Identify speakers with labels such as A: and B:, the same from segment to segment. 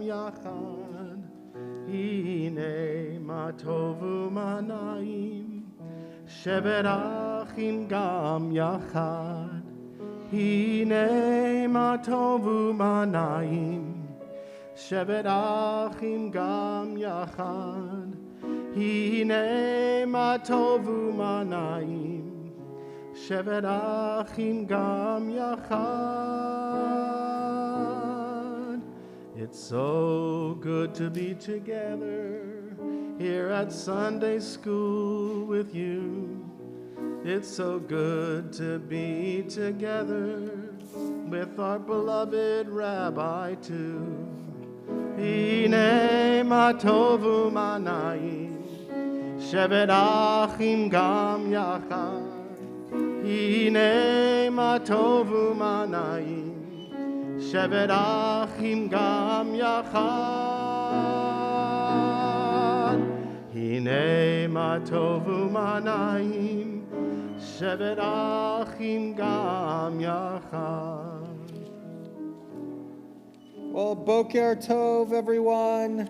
A: yachad. Hine ma tov u'ma na'im, shevet achim gam yachad. Hine ma tov u'ma na'im, shevet achim gam yachad. Hine ma tov u'ma na'im, shevet achim gam yachad. It's so good to be together here at Sunday school with you. It's so good to be together with our beloved Rabbi too. Hine ma tov u'ma na'im, shevet achim gam yachad. Hine ma tov u'ma na'im, shevet achim gam yachad. Hine ma tov u'ma na'im, shevet achim gam yachad.
B: Well, Boker Tov, everyone.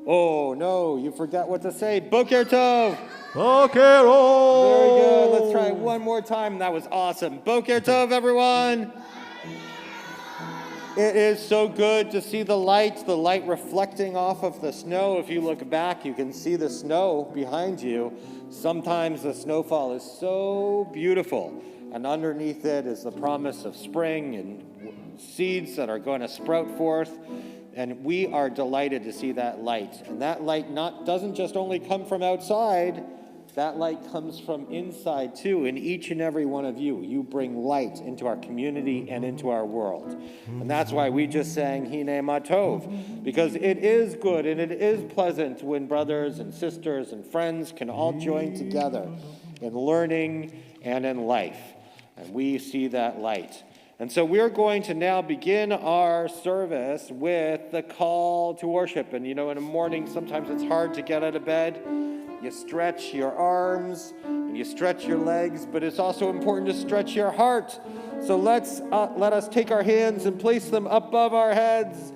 B: Oh, no, you forgot what to say. Boker Tov.
A: Boker Tov.
B: Very good. Let's try it one more time. That was awesome. Boker Tov, everyone. It is so good to see the light reflecting off of the snow. If you look back, you can see the snow behind you. Sometimes the snowfall is so beautiful, and underneath it is the promise of spring and seeds that are going to sprout forth. And we are delighted to see that light. And that light doesn't just only come from outside, that light comes from inside too. In each and every one of you, you bring light into our community and into our world. And that's why we just sang Hine ma tov, because it is good and it is pleasant when brothers and sisters and friends can all join together in learning and in life. And we see that light. And so we're going to now begin our service with the call to worship. And in the morning, sometimes it's hard to get out of bed. You stretch your arms and you stretch your legs, but it's also important to stretch your heart. So let us take our hands and place them above our heads.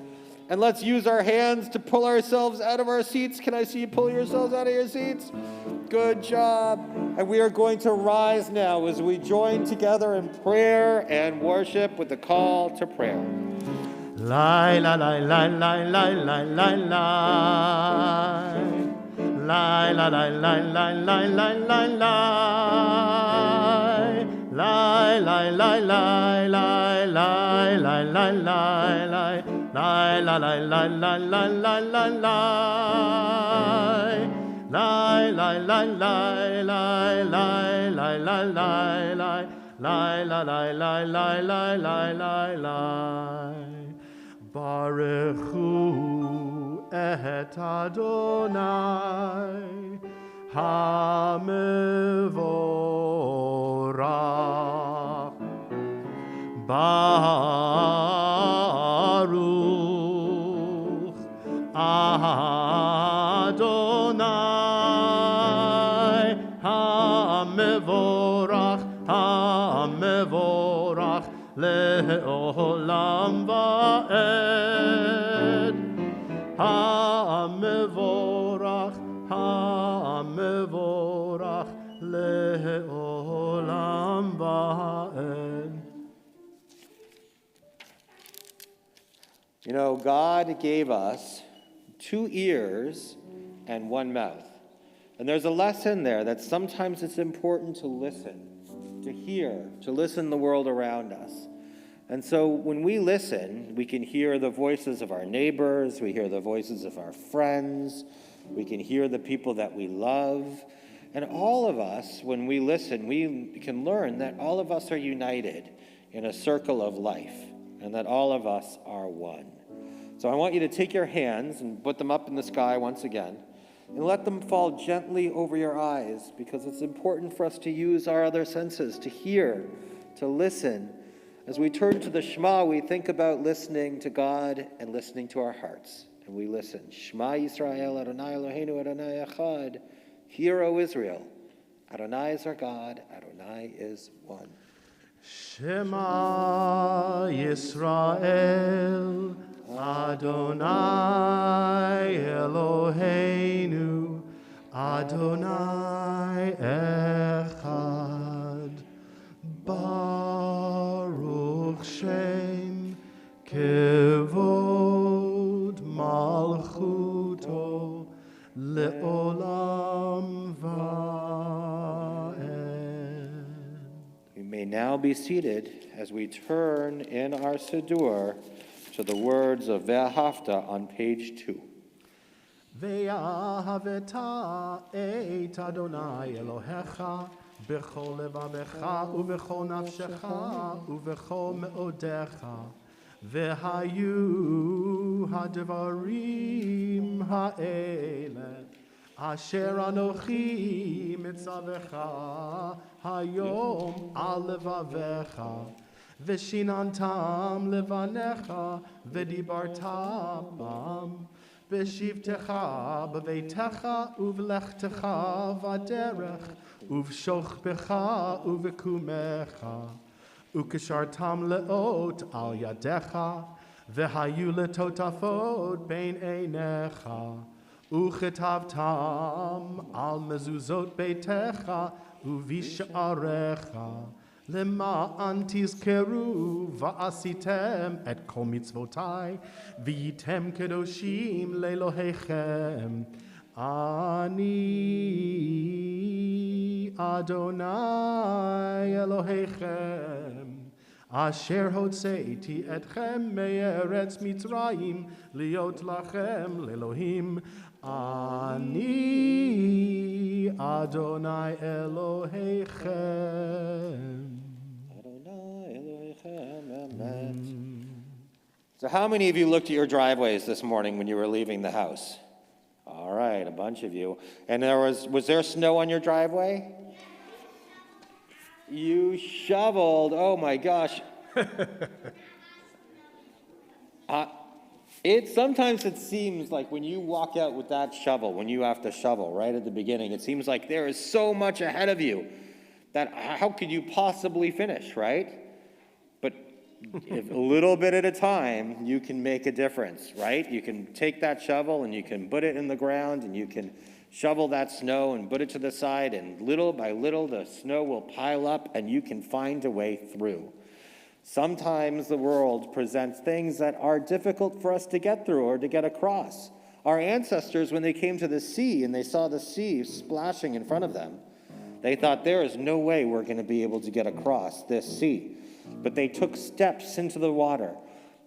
B: And let's use our hands to pull ourselves out of our seats. Can I see you pull yourselves out of your seats? Good job. And we are going to rise now as we join together in prayer and worship with the call to prayer.
A: Lai, la, lai, lai, lai, lai, lai, lai, lai. Lai, la, lai, lai, lai, lai, lai, lai, lai. Lai, lai, lai, lai, lai, lai, lai, lai, lai, lai. Lai, la, lai, lai, lai, lai, lai, lai, lai. Lai, lai, lai, lai, lai, lai, lai, lai, lai, lai. Lai, la, lai, lai, lai, lai, lai, lai, lai. Baruch hu et Adonai HaMevorach. Baruch Adonai HaMevorach, HaMevorach le'olam va'ed. HaMevorach, HaMevorach le'olam va'ed.
B: God gave us 2 ears and 1 mouth. And there's a lesson there that sometimes it's important to listen, to hear, to listen to the world around us. And so when we listen, we can hear the voices of our neighbors, we hear the voices of our friends, we can hear the people that we love. And all of us, when we listen, we can learn that all of us are united in a circle of life, and that all of us are one. So I want you to take your hands and put them up in the sky once again, and let them fall gently over your eyes, because it's important for us to use our other senses, to hear, to listen. As we turn to the Shema, we think about listening to God and listening to our hearts. And we listen. Shema Yisrael, Adonai Eloheinu, Adonai Echad. Hear, O Israel, Adonai is our God, Adonai is one.
A: Shema Yisrael, Adonai Eloheinu, Adonai Echad, Baruch Shem Kevod Malchuto Le'olam Va'ed.
B: We may now be seated as we turn in our Siddur to the words of Ve'ahavta on page 2.
A: Ve'ahavta et Adonai Elohecha b'chol levavecha u'b'chol nafshecha u'b'chol me'odecha ve'hayu hadvarim ha'ele asher anochi mitzavecha hayom al levavecha v'shinantam levanecha v'dibarta bam B'shivtecha b'veitecha uv'lechtecha v'aderech uv'shochbecha uv'kumecha ukeshartam leot al yadecha v'hayu letotafot bein einecha uchetavtam al mezuzot beitecha uv'isha'arecha למען תזכרו ועשיתם את כל מצוותי והייתם קדושים לאלוהיכם. אני אדוני אלוהיכם אשר הוצאתי אתכם מארץ מצרים להיות לכם לאלוהים. אני אדוני אלוהיכם.
B: So how many of you looked at your driveways this morning when you were leaving the house? All right, a bunch of you. And was there snow on your driveway? You shoveled. Oh my gosh. Sometimes it seems like when you walk out with that shovel, when you have to shovel right at the beginning, it seems like there is so much ahead of you that how could you possibly finish, right? But if a little bit at a time, you can make a difference, right? You can take that shovel and you can put it in the ground and you can shovel that snow and put it to the side, and little by little the snow will pile up and you can find a way through. Sometimes the world presents things that are difficult for us to get through or to get across. Our ancestors, when they came to the sea and they saw the sea splashing in front of them, they thought there is no way we're going to be able to get across this sea. But they took steps into the water,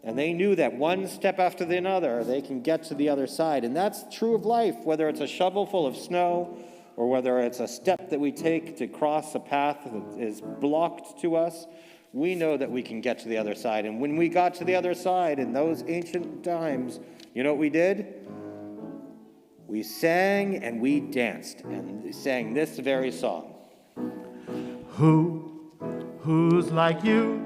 B: and they knew that one step after another, they can get to the other side. And that's true of life, whether it's a shovel full of snow or whether it's a step that we take to cross a path that is blocked to us. We know that we can get to the other side. And when we got to the other side in those ancient times, you know what we did? We sang and we danced and sang this very song.
A: Who's like you?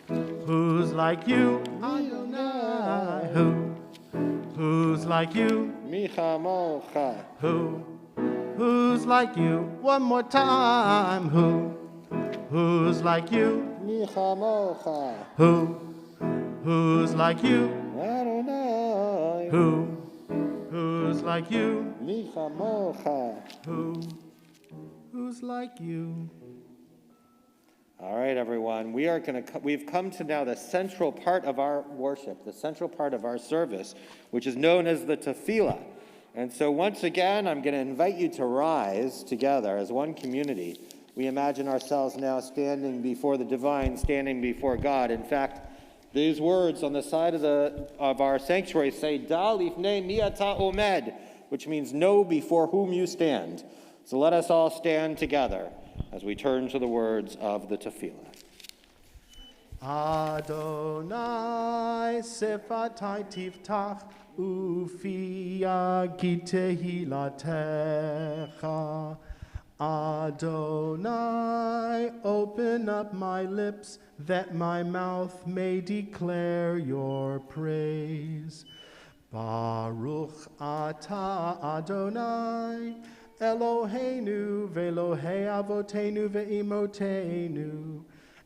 A: Who's like you? Adonai. Who's like you? Who's like you? One more time. Who's like you? Who's like you?
B: Adonai.
A: Who's like you? Who's like you?
B: All right, everyone. We've come to now the central part of our worship, the central part of our service, which is known as the Tephila. And so once again, I'm going to invite you to rise together as one community. We imagine ourselves now standing before the divine, standing before God. In fact, these words on the side of our sanctuary say, Da lifnei mi ata omed, which means know before whom you stand. So let us all stand together as we turn to the words of the Tephila.
A: Adonai sefatai tiftach ufia gitehilatecha. Adonai, open up my lips that my mouth may declare your praise. Baruch atah Adonai, Eloheinu ve'Elohei avotenu ve'imotenu,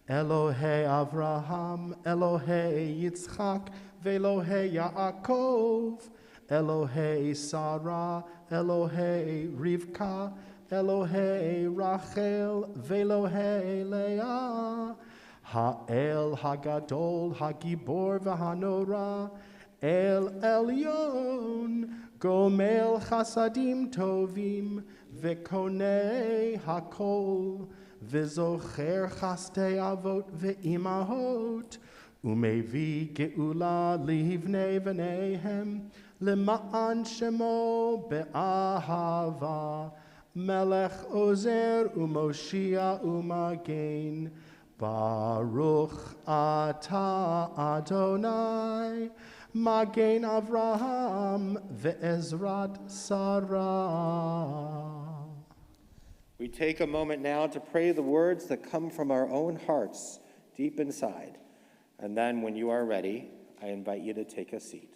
A: Elohe Avraham, Elohe Yitzchak, Velohe Yaakov, Elohe Sarah, Elohe Rivka, Elohe Rachel, Velohe Leah, Ha'el Hagadol, Hagibor V'Hanora, El Elyon, Gomel Chasadim Tovim, Vekonei Hakol, V'zocher Chaste Avot Ve'imahot, Umevi Geula Livnei V'neihem, Lema'an Shemo Be'ahava, Melech Ozer Umoshia Umagen, Baruch Ata Adonai, Magen Avraham Ve'ezrat Sarah.
B: We take a moment now to pray the words that come from our own hearts deep inside. And then when you are ready, I invite you to take a seat.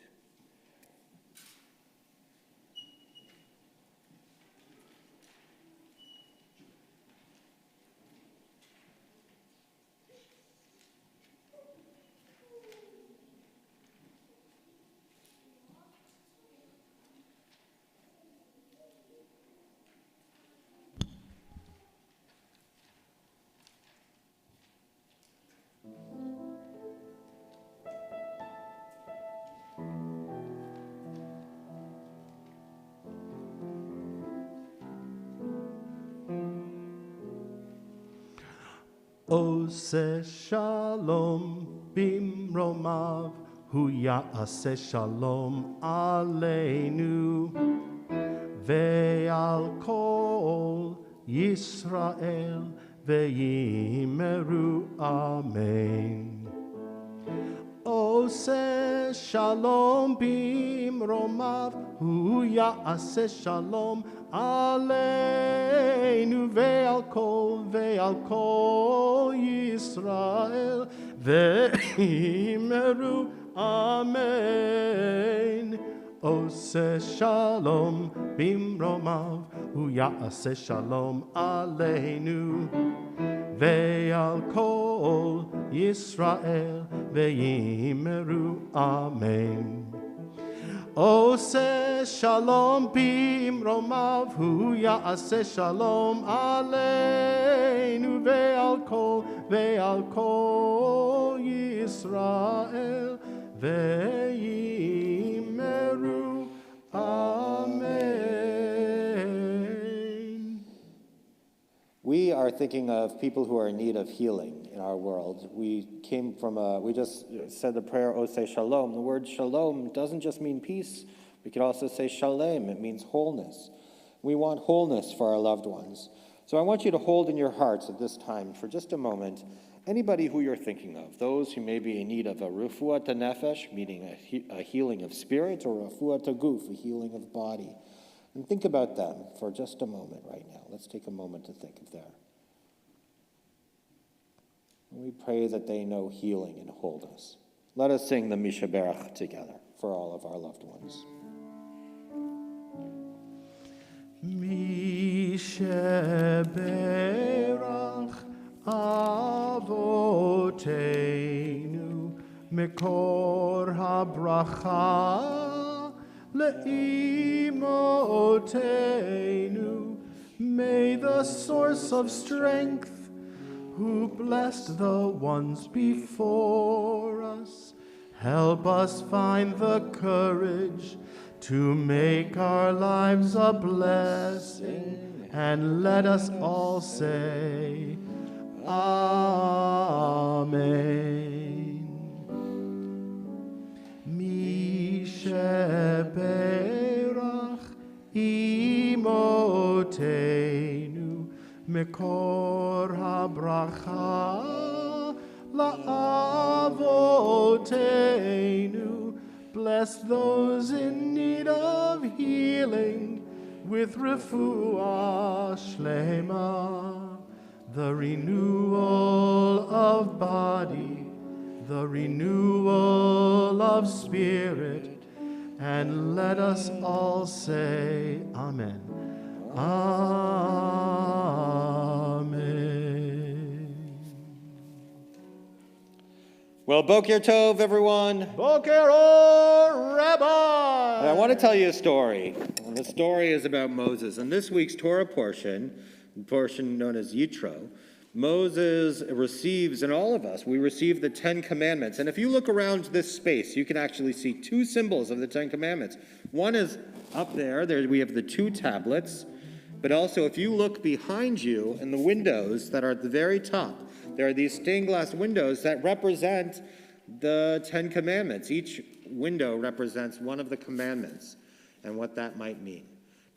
A: Ose shalom bimromav, hu ya'aseh shalom aleinu, ve'al kol Yisrael ve'yimeru amen. Ose shalom bimromav, hu ya'aseh shalom aleinu, ve'al kol Yisrael ve'imeru amen. Ose shalom bimromav, hu ya'aseh shalom aleinu, ve'al kol Yisrael ve'imeru amen. Ose shalom bimromav, hu ya'aseh shalom aleinu, ve'al kol Yisrael ve'imeru amen.
B: We are thinking of people who are in need of healing in our world. We just said the prayer, Ose Shalom. The word shalom doesn't just mean peace. We could also say shalem. It means wholeness. We want wholeness for our loved ones. So I want you to hold in your hearts at this time, for just a moment, anybody who you're thinking of, those who may be in need of a refuat nefesh, meaning a healing of spirit, or a refuat guf, a healing of body. And think about them for just a moment right now. Let's take a moment to think of that. And we pray that they know healing and wholeness. Let us sing the Mishaberach together for all of our loved ones.
A: Mishaberach Avoteinu Mekor habracha Le'imotenu, may the source of strength, who blessed the ones before us, help us find the courage to make our lives a blessing, and let us all say, Amen. Sheberach imotenu mekor habracha la'avotenu. Bless those in need of healing with refuah shlema, the renewal of body, the renewal of spirit, and let us all say, Amen. Amen.
B: Well, Boker Tov, everyone.
A: Boker Or, Rabbi.
B: And I want to tell you a story. And the story is about Moses. In this week's Torah portion known as Yitro, Moses receives, and all of us, we receive the 10 Commandments. And if you look around this space, you can actually see two symbols of the 10 Commandments. One is up there we have the 2 tablets. But also, if you look behind you in the windows that are at the very top, there are these stained glass windows that represent the 10 Commandments. Each window represents one of the commandments and what that might mean.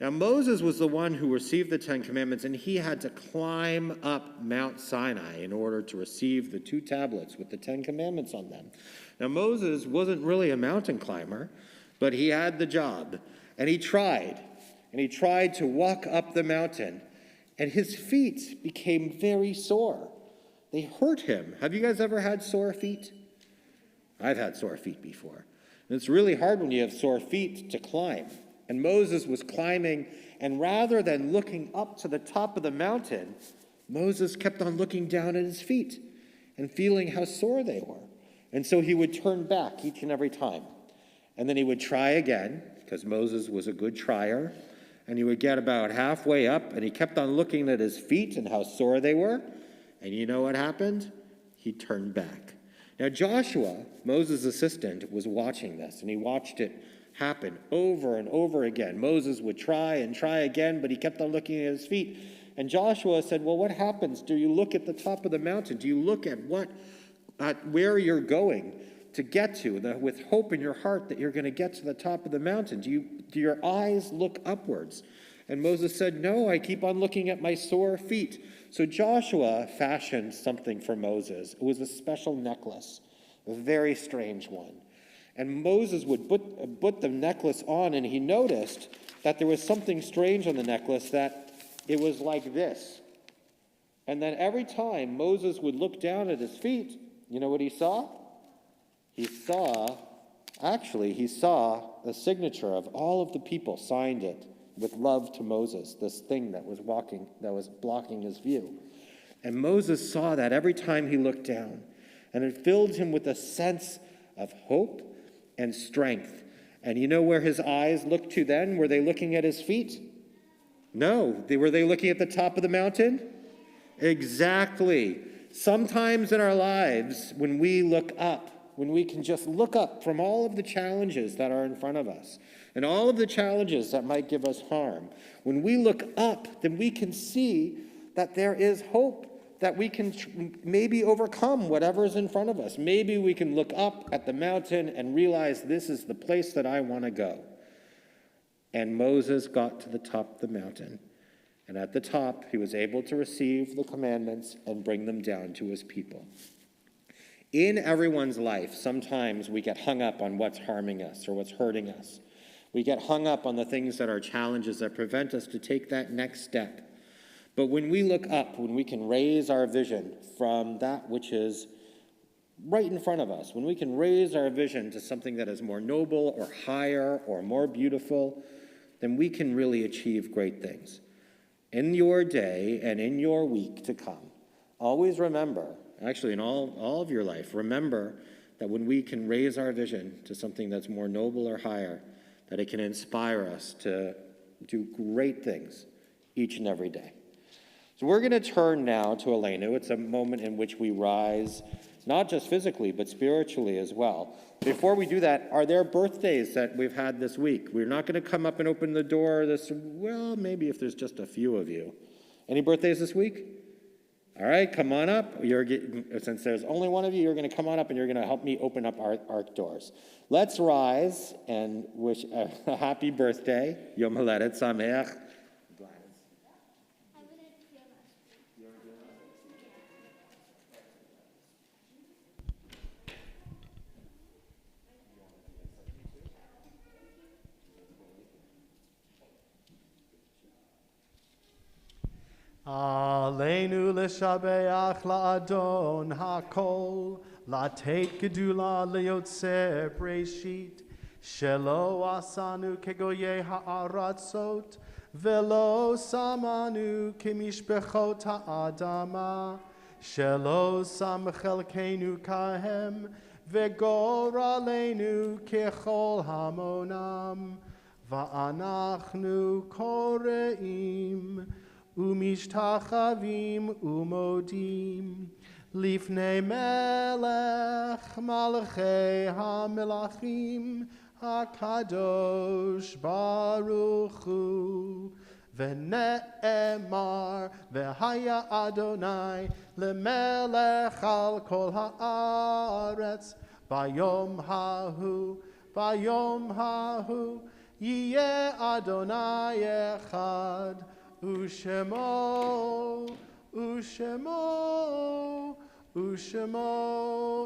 B: Now, Moses was the one who received the 10 Commandments, and he had to climb up Mount Sinai in order to receive the 2 tablets with the 10 Commandments on them. Now, Moses wasn't really a mountain climber, but he had the job, and he tried. And he tried to walk up the mountain, and his feet became very sore. They hurt him. Have you guys ever had sore feet? I've had sore feet before. And it's really hard when you have sore feet to climb. And Moses was climbing, and rather than looking up to the top of the mountain, Moses kept on looking down at his feet and feeling how sore they were. And so he would turn back each and every time. And then he would try again, because Moses was a good trier. And he would get about halfway up, and he kept on looking at his feet and how sore they were. And you know what happened? He turned back. Now Joshua, Moses' assistant, was watching this, and he watched it happen over and over again. Moses would try and try again, but he kept on looking at his feet. And Joshua said, well, what happens? Do you look at the top of the mountain? Do you look at where you're going to get to, with hope in your heart that you're going to get to the top of the mountain? Do your eyes look upwards? And Moses said, no, I keep on looking at my sore feet. So Joshua fashioned something for Moses. It was a special necklace, a very strange one. And Moses would put the necklace on, and he noticed that there was something strange on the necklace, that it was like this. And then every time Moses would look down at his feet, you know what he saw? He saw the signature of all of the people signed it with love to Moses, this thing that was blocking his view. And Moses saw that every time he looked down, and it filled him with a sense of hope and strength. And you know where his eyes looked to then? Were they looking at his feet? No. Were they looking at the top of the mountain? Exactly. Sometimes in our lives, when we look up, when we can just look up from all of the challenges that are in front of us and all of the challenges that might give us harm, when we look up, then we can see that there is hope, that we can maybe overcome whatever is in front of us. Maybe we can look up at the mountain and realize this is the place that I want to go. And Moses got to the top of the mountain, and at the top, he was able to receive the commandments and bring them down to his people. In everyone's life, sometimes we get hung up on what's harming us or what's hurting us. We get hung up on the things that are challenges that prevent us to take that next step. But when we look up, when we can raise our vision from that which is right in front of us, when we can raise our vision to something that is more noble or higher or more beautiful, then we can really achieve great things. In your day and in your week to come, always remember, actually in all of your life, remember that when we can raise our vision to something that's more noble or higher, that it can inspire us to do great things each and every day. So we're going to turn now to Aleinu. It's a moment in which we rise, not just physically, but spiritually as well. Before we do that, are there birthdays that we've had this week? We're not going to come up and open the door well, maybe if there's just a few of you. Any birthdays this week? All right, come on up. Since there's only one of you, you're going to come on up and you're going to help me open up our doors. Let's rise and wish a happy birthday. Yom Haledet Sameach.
A: Aleinu l'shabeach la'adon hakol, la'tet gedula le'yotzer breshit, shelo asanu kegoye ha'aratzot, velo samanu kemishbechot ha'adama, shelo sam chelkenu kahem, וגורלנו ככל המונם, ואנחנו קוראים ומשתחווים ומודים לפני מלך מלכי המלכים הקדוש ברוך הוא. ונאמר, והיה אדוני למלך על כל הארץ, ביום ההוא יהיה אדוני אחד, ושמו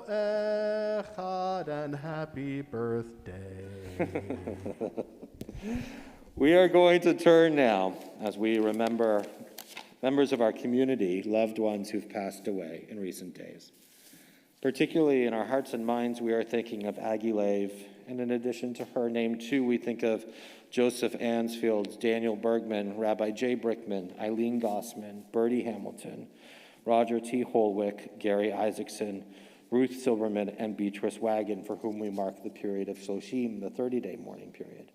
A: echad, and happy birthday.
B: We are going to turn now as we remember members of our community, loved ones who've passed away in recent days. Particularly in our hearts and minds, we are thinking of Aggie Lave, and in addition to her name too, we think of Joseph Ansfield, Daniel Bergman, Rabbi Jay Brickman, Eileen Gossman, Bertie Hamilton, Roger T. Holwick, Gary Isaacson, Ruth Silverman, and Beatrice Wagon, for whom we mark the period of Shoshim, the 30-day mourning period.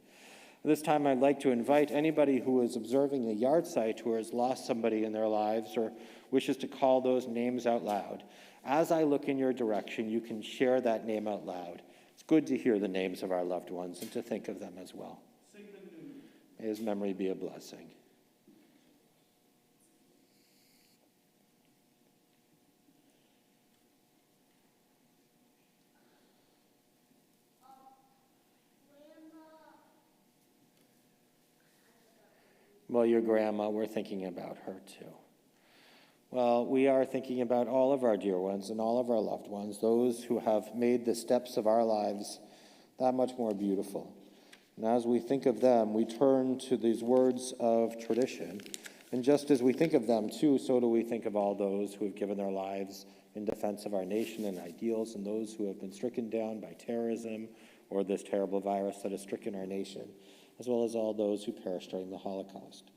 B: At this time, I'd like to invite anybody who is observing a yard site who has lost somebody in their lives or wishes to call those names out loud. As I look in your direction, you can share that name out loud. It's good to hear the names of our loved ones and to think of them as well. May his memory be a blessing. Well, your grandma, we're thinking about her too. Well, we are thinking about all of our dear ones and all of our loved ones, those who have made the steps of our lives that much more beautiful. And as we think of them, we turn to these words of tradition. And just as we think of them too, so do we think of all those who have given their lives in defense of our nation and ideals, and those who have been stricken down by terrorism or this terrible virus that has stricken our nation, as well as all those who perished during the Holocaust.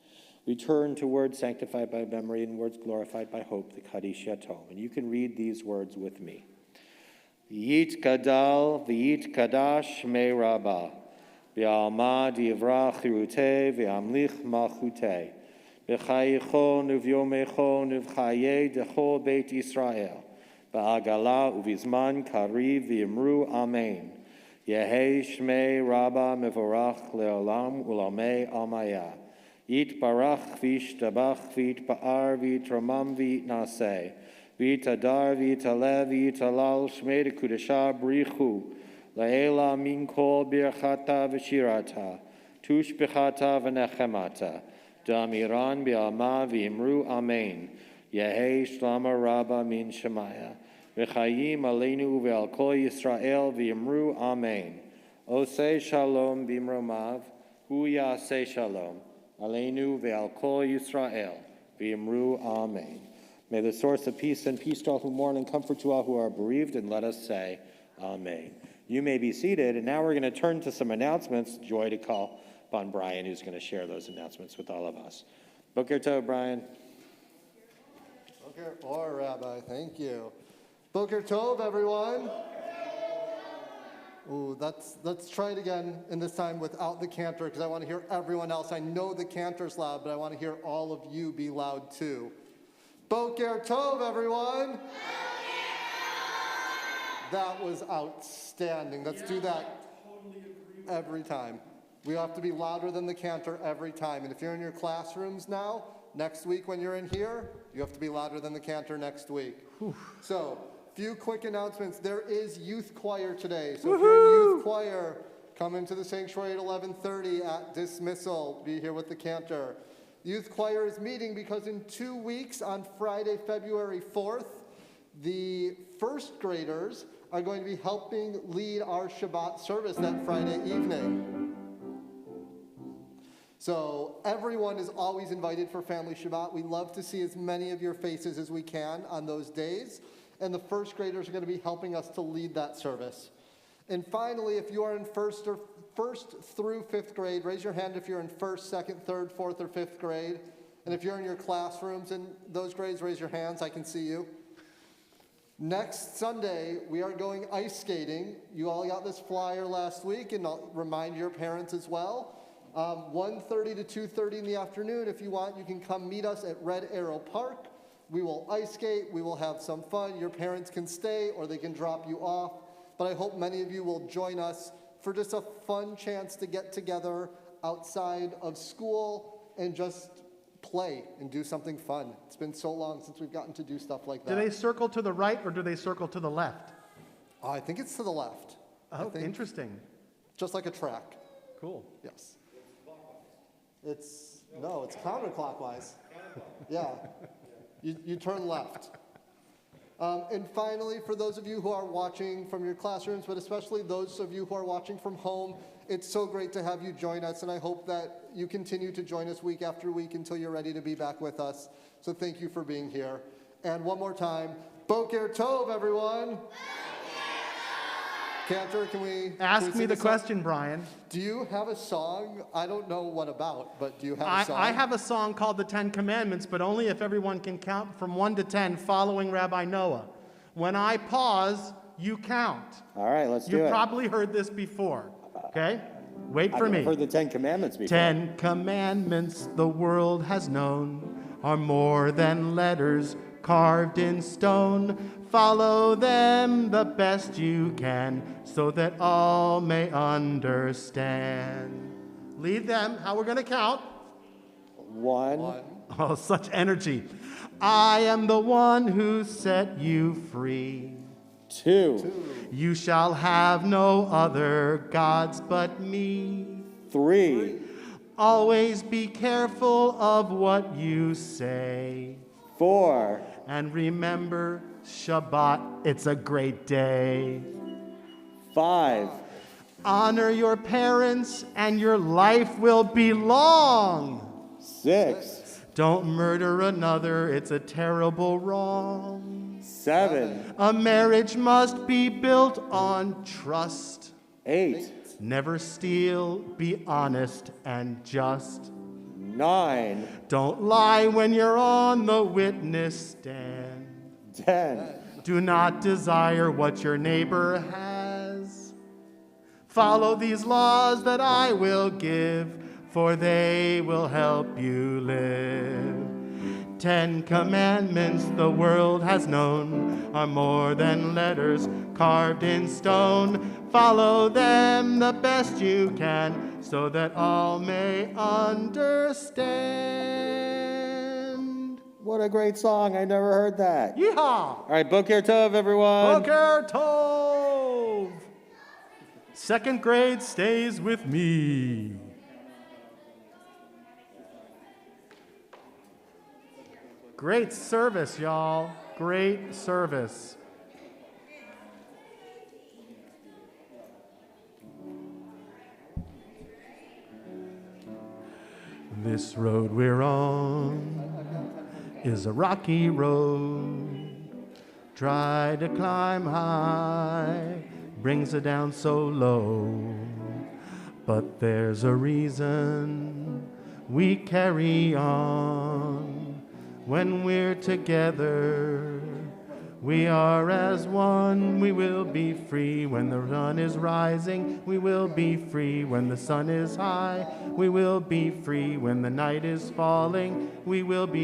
B: We turn to words sanctified by memory and words glorified by hope, the Kaddish Yatom. And you can read these words with me. V'yit kadal, v'yit kadash me rabba, v'alma divrach chiruteh, v'amlich malchuteh, v'chayichon uv'yomechon uv'chayeh dechol beit Yisrael, v'agala uv'izman kariv v'yimru amen. Yehei shmei rabba mevorach leolam ulamei amaya. Yit barach v'it tabach v'it ba'ar v'it ramam v'it naseh. V'it adar v'it alev v'it alal shmei dekudesha brichu. La'ela min kol birchata v'shirata. Tush b'chata v'nechemata. Damiran bi'alma v'imru amen. Yehei shlama rabba min shemaya. V'chayim aleinu ve'al kol Yisrael v'yimru amen. Oseh shalom b'imromav, hu yaseh shalom. Aleinu ve'al kol Yisrael v'yimru amen. May the source of peace and peace to all who mourn and comfort to all who are bereaved, and let us say amen. You may be seated, and now we're going to turn to some announcements. Joy to call upon Brian, who's going to share those announcements with all of us. Boker Tov, Brian.
C: Boker Or, Rabbi, thank you. Boker Tov, everyone. Ooh, let's try it again, and this time without the cantor, because I want to hear everyone else. I know the cantor's loud, but I want to hear all of you be loud too. Boker Tov, everyone. That was outstanding. Let's do that every time. We have to be louder than the cantor every time. And if you're in your classrooms now, next week when you're in here, you have to be louder than the cantor next week. Whew. So, few quick announcements. There is youth choir today. So if you're in youth choir, come into the sanctuary at 11:30 at dismissal. Be here with the cantor. Youth choir is meeting because in 2 weeks, on Friday, February 4th, the first graders are going to be helping lead our Shabbat service that Friday evening. So everyone is always invited for Family Shabbat. We love to see as many of your faces as we can on those days. And the first graders are going to be helping us to lead that service. And finally, if you are in first through fifth grade, raise your hand if you're in first, second, third, fourth, or fifth grade. And if you're in your classrooms in those grades, raise your hands. I can see you. Next Sunday, we are going ice skating. You all got this flyer last week, and I'll remind your parents as well. 1:30 to 2:30 in the afternoon. If you want, you can come meet us at Red Arrow Park. We will ice skate. We will have some fun. Your parents can stay or they can drop you off. But I hope many of you will join us for just a fun chance to get together outside of school and just play and do something fun. It's been so long since we've gotten to do stuff like that.
A: Do they circle to the right or do they circle to the left?
C: I think it's to the left.
A: Oh, interesting.
C: Just like a track.
A: Cool.
C: Yes. It's counterclockwise. Yeah. You turn left. And finally, for those of you who are watching from your classrooms, but especially those of you who are watching from home, it's so great to have you join us, and I hope that you continue to join us week after week until you're ready to be back with us. So thank you for being here. And one more time, Boker Tov, everyone. Cantor, can we
A: Ask me the
C: song?
A: question, Brian.
C: Do you have a song? I don't know what about, but do you have a song?
A: I have a song called the 10 Commandments, but only if everyone can count from 1 to 10 following Rabbi Noah. When I pause, you count.
B: All right, let's do it.
A: You've probably heard this before, okay? Wait for me.
B: I've heard the 10 Commandments before.
A: 10 commandments the world has known are more than letters carved in stone. Follow them the best you can so that all may understand. Lead them. How we're going to count?
B: 1.
A: Oh, such energy. I am the one who set you free.
B: 2.
A: You shall have no other gods but me.
B: 3.
A: Always be careful of what you say.
B: 4.
A: And remember, Shabbat, it's a great day.
B: 5.
A: Honor your parents and your life will be long.
B: 6.
A: Don't murder another, it's a terrible wrong.
B: 7.
A: A marriage must be built on trust.
B: 8.
A: Never steal, be honest and just.
B: 9.
A: Don't lie when you're on the witness stand.
B: 10.
A: Do not desire what your neighbor has. Follow these laws that I will give, for they will help you live. 10 commandments the world has known are more than letters carved in stone. Follow them the best you can so that all may understand.
B: What a great song. I never heard that.
A: Yeehaw!
B: All right, Boker Tov, everyone.
A: Boker Tov! 2nd grade stays with me. Great service, y'all. Great service. This road we're on is a rocky road. Try to climb high, brings it down so low. But there's a reason we carry on. When we're together, we are as one. We will be free when the sun is rising. We will be free when the sun is high. We will be free when the night is falling. We will be